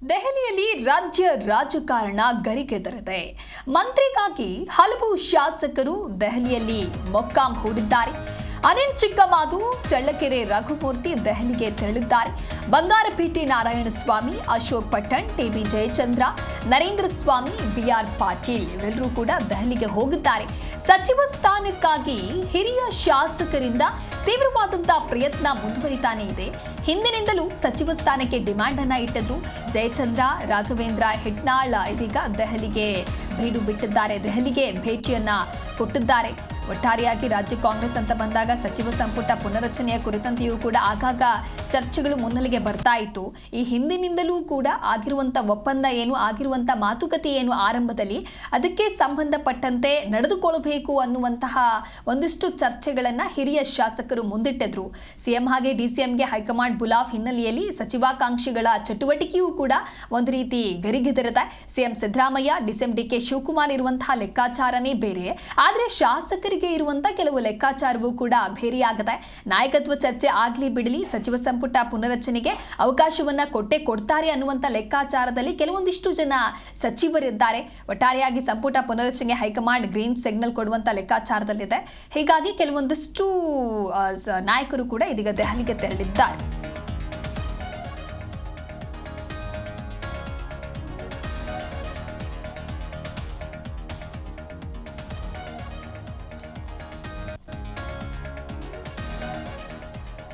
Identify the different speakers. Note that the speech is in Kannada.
Speaker 1: ದೆಹಲಿಯಲ್ಲಿ ರಾಜ್ಯ ರಾಜಕಾರಣ ಗರಿಗೆದರಿದೆ. ಮಂತ್ರಿಗಾಗಿ ಹಲವು ಶಾಸಕರು ದೆಹಲಿಯಲ್ಲಿ ಮೊಕ್ಕಾಂ ಹೂಡಿದ್ದಾರೆ. ಅನಿಲ್ ಚಿಕ್ಕಮಾದು, ಚಳ್ಳಕೆರೆ ರಘುಮೂರ್ತಿ ದೆಹಲಿಗೆ ತೆರಳಿದ್ದಾರೆ. ಬಂಗಾರಪೇಟೆ ನಾರಾಯಣಸ್ವಾಮಿ, ಅಶೋಕ್ ಪಟ್ಟಣ್, ಟಿಬಿ ಜಯಚಂದ್ರ, ನರೇಂದ್ರ ಸ್ವಾಮಿ, ಬಿಆರ್ ಪಾಟೀಲ್ ಇವರೆಲ್ಲರೂ ಕೂಡ ದೆಹಲಿಗೆ ಹೋಗಿದ್ದಾರೆ. ಸಚಿವ ಸ್ಥಾನಕ್ಕಾಗಿ ಹಿರಿಯ ಶಾಸಕರಿಂದ ತೀವ್ರವಾದಂತಹ ಪ್ರಯತ್ನ ಮುಂದುವರಿತಾನೆ ಇದೆ. ಹಿಂದಿನಿಂದಲೂ ಸಚಿವ ಸ್ಥಾನಕ್ಕೆ ಡಿಮ್ಯಾಂಡ್ ಅನ್ನ ಇಟ್ಟಿದ್ರು. ಜಯಚಂದ್ರ, ರಾಘವೇಂದ್ರ ಹಿಟ್ನಾಳ್ ಇದೀಗ ದೆಹಲಿಗೆ ಬೀಡು ಬಿಟ್ಟಿದ್ದಾರೆ, ದೆಹಲಿಗೆ ಭೇಟಿಯನ್ನ ಕೊಟ್ಟಿದ್ದಾರೆ. ಒಟ್ಟಾರೆಯಾಗಿ ರಾಜ್ಯ ಕಾಂಗ್ರೆಸ್ ಅಂತ ಬಂದಾಗ ಸಚಿವ ಸಂಪುಟ ಪುನರಚನೆಯ ಕುರಿತಂತೆಯೂ ಕೂಡ ಆಗಾಗ ಚರ್ಚೆಗಳು ಮುನ್ನೆಲೆಗೆ ಬರ್ತಾ ಇತ್ತು. ಈ ಹಿಂದಿನಿಂದಲೂ ಕೂಡ ಆಗಿರುವಂಥ ಒಪ್ಪಂದ ಏನು, ಆಗಿರುವಂಥ ಮಾತುಕತೆ ಏನು, ಆರಂಭದಲ್ಲಿ ಅದಕ್ಕೆ ಸಂಬಂಧಪಟ್ಟಂತೆ ನಡೆದುಕೊಳ್ಳಬೇಕು ಅನ್ನುವಂತಹ ಒಂದಿಷ್ಟು ಚರ್ಚೆಗಳನ್ನು ಹಿರಿಯ ಶಾಸಕರು ಮುಂದಿಟ್ಟಿದ್ರು. ಸಿಎಂ ಹಾಗೆ ಡಿಸಿಎಂಗೆ ಹೈಕಮಾಂಡ್ ಬುಲಾವ್ ಹಿನ್ನೆಲೆಯಲ್ಲಿ ಸಚಿವಾಕಾಂಕ್ಷಿಗಳ ಚಟುವಟಿಕೆಯೂ ಕೂಡ ಒಂದು ರೀತಿ ಗರಿಗೆದರಿದೆ. CM Siddaramaiah, DCM DK Shivakumar ಇರುವಂತಹ ಲೆಕ್ಕಾಚಾರನೇ ಬೇರೆ, ಆದರೆ ಶಾಸಕರಿಗೆ ಇರುವಂತಹ ಕೆಲವು ಲೆಕ್ಕಾಚಾರವೂ ಕೂಡ ಬೇರೆಯಾಗಿದೆ. ನಾಯಕತ್ವ ಚರ್ಚೆ ಆಗ್ಲಿ ಬಿಡಲಿ, ಸಚಿವ ಸಂಪುಟ ಪುನರಚನೆಗೆ ಅವಕಾಶವನ್ನ ಕೊಡ್ತಾರೆ ಅನ್ನುವಂಥ ಲೆಕ್ಕಾಚಾರದಲ್ಲಿ ಕೆಲವೊಂದಿಷ್ಟು ಜನ ಸಚಿವರಿದ್ದಾರೆ. ಒಟ್ಟಾರೆಯಾಗಿ ಸಂಪುಟ ಪುನರಚನೆಗೆ ಹೈಕಮಾಂಡ್ ಗ್ರೀನ್ ಸಿಗ್ನಲ್ ಕೊಡುವಂತ ಲೆಕ್ಕಾಚಾರದಲ್ಲಿದೆ. ಹೀಗಾಗಿ ಕೆಲವೊಂದಿಷ್ಟು ನಾಯಕರು ಕೂಡ ಇದೀಗ ದೆಹಲಿಗೆ ತೆರಳಿದ್ದಾರೆ.